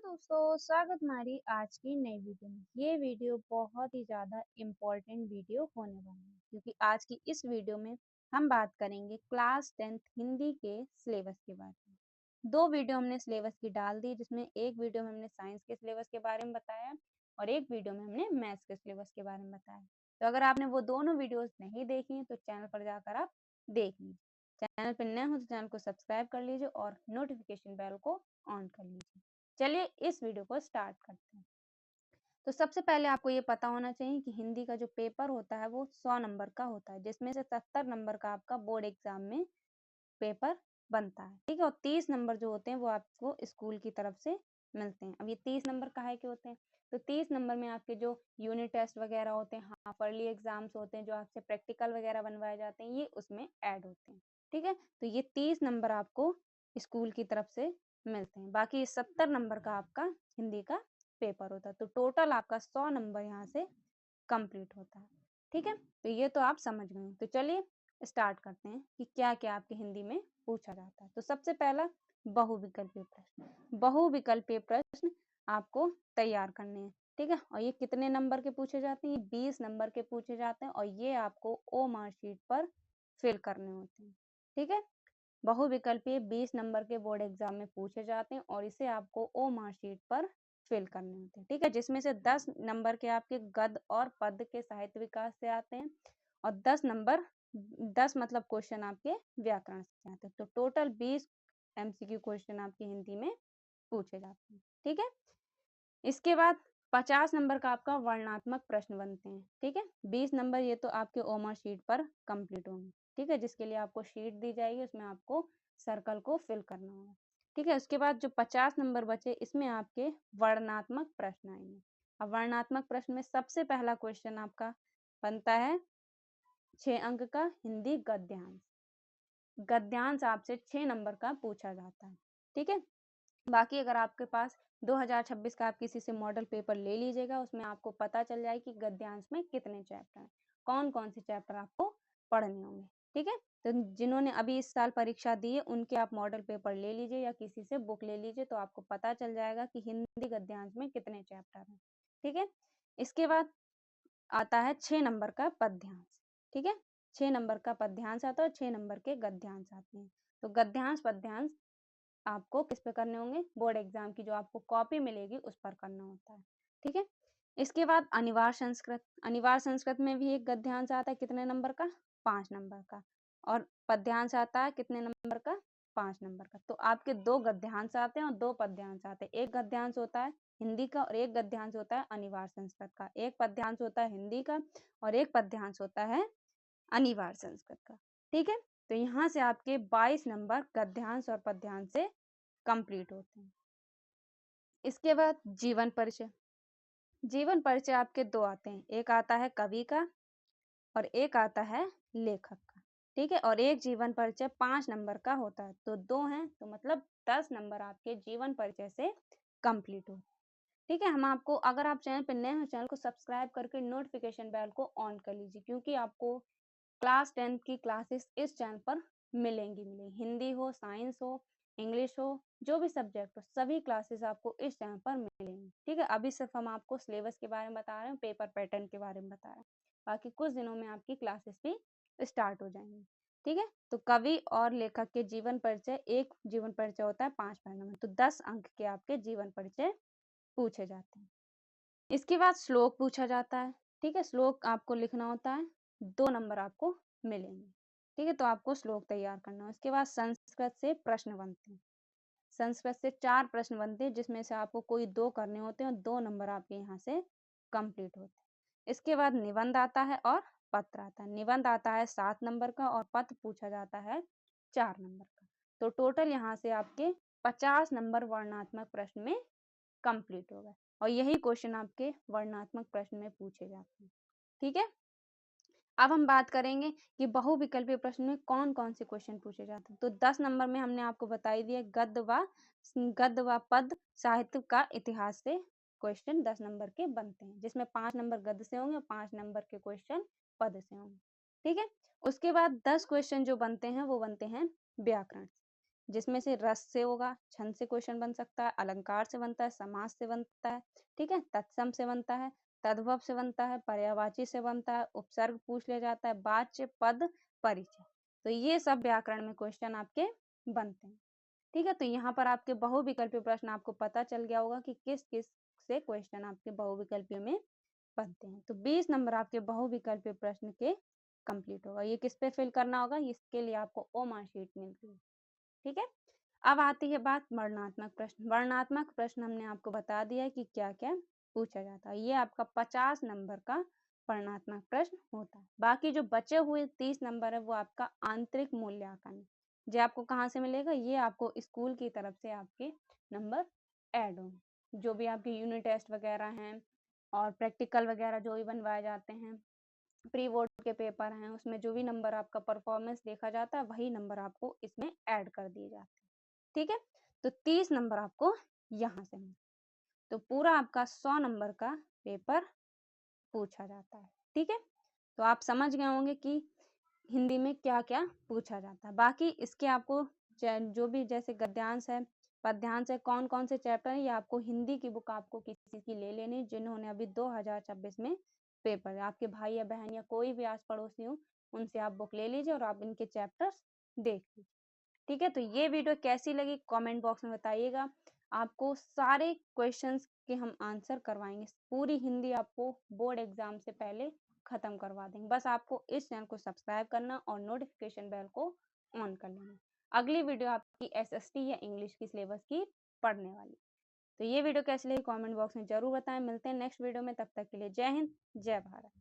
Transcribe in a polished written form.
दोस्तों, स्वागत हमारी आज की नई वीडियो में। ये वीडियो बहुत ही ज़्यादा इम्पोर्टेंट वीडियो होने वाली है क्योंकि आज की इस वीडियो में हम बात करेंगे क्लास 10th हिंदी के सिलेबस के बारे में। दो वीडियो हमने सिलेबस की डाल दी, जिसमें एक वीडियो में हमने साइंस के सिलेबस के बारे में बताया और एक वीडियो में हमने मैथ्स के सिलेबस के बारे में बताया। तो अगर आपने वो दोनों वीडियोज नहीं देखी तो चैनल पर जाकर आप देख लीजिए। चैनल पर नए हो तो चैनल को सब्सक्राइब कर लीजिए और नोटिफिकेशन बेल को ऑन कर लीजिए। चलिए इस वीडियो को स्टार्ट करते हैं। तो सबसे पहले आपको ये पता होना चाहिए कि हिंदी का जो पेपर होता है वो 100 नंबर का होता है, जिसमें से 70 नंबर का आपका बोर्ड एग्जाम में पेपर बनता है। ठीक है, और 30 नंबर जो होते हैं वो आपको स्कूल की तरफ से मिलते हैं। अब ये 30 नंबर काहे के होते हैं? तो 30 नंबर में आपके जो यूनिट टेस्ट वगैरह होते हैं, हाफरली एग्जाम्स होते हैं, जो आपसे प्रैक्टिकल वगैरह बनवाए जाते हैं, ये उसमें ऐड होते हैं। ठीक है, तो ये 30 नंबर आपको स्कूल की तरफ से मिलते हैं। बाकी 70 नंबर का आपका हिंदी का पेपर होता है। तो टोटल आपका 100 नंबर यहाँ से कंप्लीट होता है। ठीक है, तो ये तो आप समझ गए। तो चलिए स्टार्ट करते हैं कि क्या क्या आपके हिंदी में पूछा जाता है। तो सबसे पहला बहुविकल्पीय प्रश्न। बहुविकल्पीय प्रश्न आपको तैयार करने हैं। ठीक है, और ये कितने नंबर के पूछे जाते हैं? 20 नंबर के पूछे जाते हैं और ये आपको ओ मार्कशीट पर फिल करने होते हैं। ठीक है, बहुविकल्पीय 20 नंबर के बोर्ड एग्जाम में पूछे जाते हैं और इसे आपको ओ मार्कशीट पर फिल करने होते हैं। ठीक है, जिसमें से 10 नंबर के आपके गद्य और पद्य के साहित्य विकास से आते हैं और 10 मतलब क्वेश्चन आपके व्याकरण से आते हैं। तो टोटल 20 एमसीक्यू क्वेश्चन आपके हिंदी में पूछे जाते हैं। ठीक है, इसके बाद 50 नंबर का आपका वर्णनात्मक प्रश्न बनते हैं। ठीक है, 20 नंबर ये तो आपके ओ मार्कशीट पर कंप्लीट होंगे। ठीक है, जिसके लिए आपको शीट दी जाएगी, उसमें आपको सर्कल को फिल करना होगा। ठीक है, उसके बाद जो 50 नंबर बचे, इसमें आपके वर्णनात्मक प्रश्न आएंगे। अब वर्णनात्मक प्रश्न में सबसे पहला क्वेश्चन आपका बनता है 6 अंक का हिंदी गद्यांश। गद्यांश आपसे 6 नंबर का पूछा जाता है। ठीक है, बाकी अगर आपके पास 2026 का आप किसी से मॉडल पेपर ले लीजिएगा, उसमें आपको पता चल जाए कि गद्यांश में कितने चैप्टर हैं, कौन कौन से चैप्टर आपको पढ़ने होंगे। ठीक है, तो जिन्होंने अभी इस साल परीक्षा दी है उनके आप मॉडल पेपर ले लीजिए या किसी से बुक ले लीजिए, तो आपको पता चल जाएगा कि हिंदी गद्यांश में कितने चैप्टर हैं। ठीक है, इसके बाद आता है 6 नंबर का पद्यांश। ठीक है, 6 नंबर का पद्यांश आता है और 6 नंबर के गद्यांश आते हैं। तो गद्यांश पद्यांश आपको किस पे करने होंगे? बोर्ड एग्जाम की जो आपको कॉपी मिलेगी उस पर करना होता है। ठीक है, इसके बाद अनिवार्य संस्कृत। अनिवार्य संस्कृत में भी एक गद्यांश आता है, कितने नंबर का? 5 नंबर का। और पद्यांश आता है कितने नंबर का? 5 नंबर का। तो आपके 2 गद्यांश आते हैं और 2 पद्यांश आते हैं। एक गद्यांश होता है हिंदी का और एक गद्यांश होता है अनिवार्य संस्कृत का। एक पद्यांश होता है हिंदी का और एक पद्यांश होता है अनिवार्य संस्कृत का। ठीक है, तो यहाँ से आपके 22 नंबर गद्यांश और पद्यांश से कंप्लीट होते हैं। इसके बाद जीवन परिचय। जीवन परिचय आपके 2 आते हैं, एक आता है कवि का और एक आता है लेखक का। ठीक है, और एक जीवन परिचय 5 नंबर का होता है, तो 2 हैं तो मतलब 10 नंबर आपके जीवन परिचय से कंप्लीट होते हैं। ठीक है, हम आपको, अगर आप चैनल पर नए हो, चैनल को सब्सक्राइब करके नोटिफिकेशन बेल को ऑन कर लीजिए, क्योंकि आपको क्लास 10th की क्लासेस इस चैनल पर मिलेंगी। हिंदी हो, साइंस हो, इंग्लिश हो, जो भी सब्जेक्ट हो, सभी क्लासेस आपको इस चैनल पर मिलेंगी। ठीक है, अभी सिर्फ हम आपको सिलेबस के बारे में बता रहे हैं, पेपर पैटर्न के बारे में बता रहे हैं। बाकी कुछ दिनों में आपकी क्लासेस भी स्टार्ट हो जाएंगी। ठीक है, तो कवि और लेखक के जीवन परिचय, एक जीवन परिचय होता है 5 पन्नों में, तो 10 अंक के आपके जीवन परिचय पूछे जाते हैं। इसके बाद श्लोक पूछा जाता है। ठीक है, श्लोक आपको लिखना होता है, 2 नंबर आपको मिलेंगे। ठीक है, तो आपको श्लोक तैयार करना है। इसके बाद संस्कृत से प्रश्न बनते हैं। संस्कृत से 4 प्रश्न बनते हैं, जिसमें से आपको कोई 2 करने होते हैं और 2 नंबर आपके यहाँ से कंप्लीट होते हैं। इसके बाद निबंध आता है और पत्र आता है। निबंध आता है 7 नंबर का और पत्र पूछा जाता है 4 नंबर का। तो टोटल यहाँ से आपके 50 नंबर वर्णनात्मक प्रश्न में कंप्लीट हो गए और यही क्वेश्चन आपके वर्णनात्मक प्रश्न में पूछे जाते हैं। ठीक है, अब हम बात करेंगे कि बहुविकल्पीय प्रश्न में कौन कौन से क्वेश्चन पूछे जाते हैं। तो 10 नंबर में हमने आपको बताई दिया, गद्य व पद साहित्य का इतिहास से क्वेश्चन 10 नंबर के बनते हैं, जिसमें 5 नंबर गद्य से होंगे और 5 नंबर के क्वेश्चन पद से होंगे। ठीक है, उसके बाद 10 क्वेश्चन जो बनते हैं वो बनते हैं व्याकरण। जिसमें से रस से होगा, छंद से क्वेश्चन बन सकता है, अलंकार से बनता है, समास से बनता है, ठीक है, तत्सम से बनता है, तद्भव से बनता है, पर्यायवाची से बनता है, उपसर्ग पूछ लिया जाता है, वाच्य, पद, परिचय। तो ये सब व्याकरण में क्वेश्चन आपके बनते हैं। ठीक है, तो यहाँ पर आपके बहुविकल्पीय प्रश्न आपको पता चल गया होगा कि किस किस से क्वेश्चन आपके बहुविकल्पीय में बनते हैं। तो 20 नंबर आपके बहुविकल्पीय प्रश्न के कंप्लीट होगा। ये किस पे फिल करना होगा, इसके लिए आपको ओ मार्कशीट मिलती है। ठीक है, अब आती है बात वर्णनात्मक प्रश्न। वर्णनात्मक प्रश्न हमने आपको बता दिया है कि क्या क्या पूछा जाता है। ये आपका 50 नंबर का वर्णनात्मक प्रश्न होता है। बाकी जो बचे हुए 30 नंबर है वो आपका आंतरिक मूल्यांकन है। जो आपको कहाँ से मिलेगा, ये आपको स्कूल की तरफ से आपके नंबर ऐड होंगे। जो भी आपके यूनिट टेस्ट वगैरह हैं और प्रैक्टिकल वगैरह जो भी बनवाए जाते हैं, प्री बोर्ड के पेपर हैं, उसमें जो भी नंबर आपका परफॉर्मेंस देखा जाता है वही नंबर आपको इसमें ऐड कर दिए जाते हैं। ठीक है, तो 30 नंबर आपको यहाँ से मिले, तो पूरा आपका 100 नंबर का पेपर पूछा जाता है। ठीक है, तो आप समझ गए होंगे कि हिंदी में क्या क्या पूछा जाता है। बाकी इसके आपको जो भी जैसे गद्यांश है, पद्यांश है, कौन कौन से चैप्टर है, ये आपको हिंदी की बुक आपको किसी की ले लेनी, जिन्होंने अभी 2026 में पेपर है। आपके भाई या बहन या कोई भी आस पड़ोसी हो, उनसे आप बुक ले लीजिए और आप इनके चैप्टर्स देख लीजिए। ठीक है, तो ये वीडियो कैसी लगी कमेंट बॉक्स में बताइएगा। आपको सारे क्वेश्चंस के हम आंसर करवाएंगे। पूरी हिंदी आपको बोर्ड एग्जाम से पहले खत्म करवा देंगे। बस आपको इस चैनल को सब्सक्राइब करना और नोटिफिकेशन बेल को ऑन कर लेना। अगली वीडियो आपकी एसएसटी या इंग्लिश की सिलेबस की पढ़ने वाली। तो ये वीडियो कैसी लगी कमेंट बॉक्स में जरूर बताएं। मिलते हैं नेक्स्ट वीडियो में, तब तक के लिए जय हिंद, जय भारत।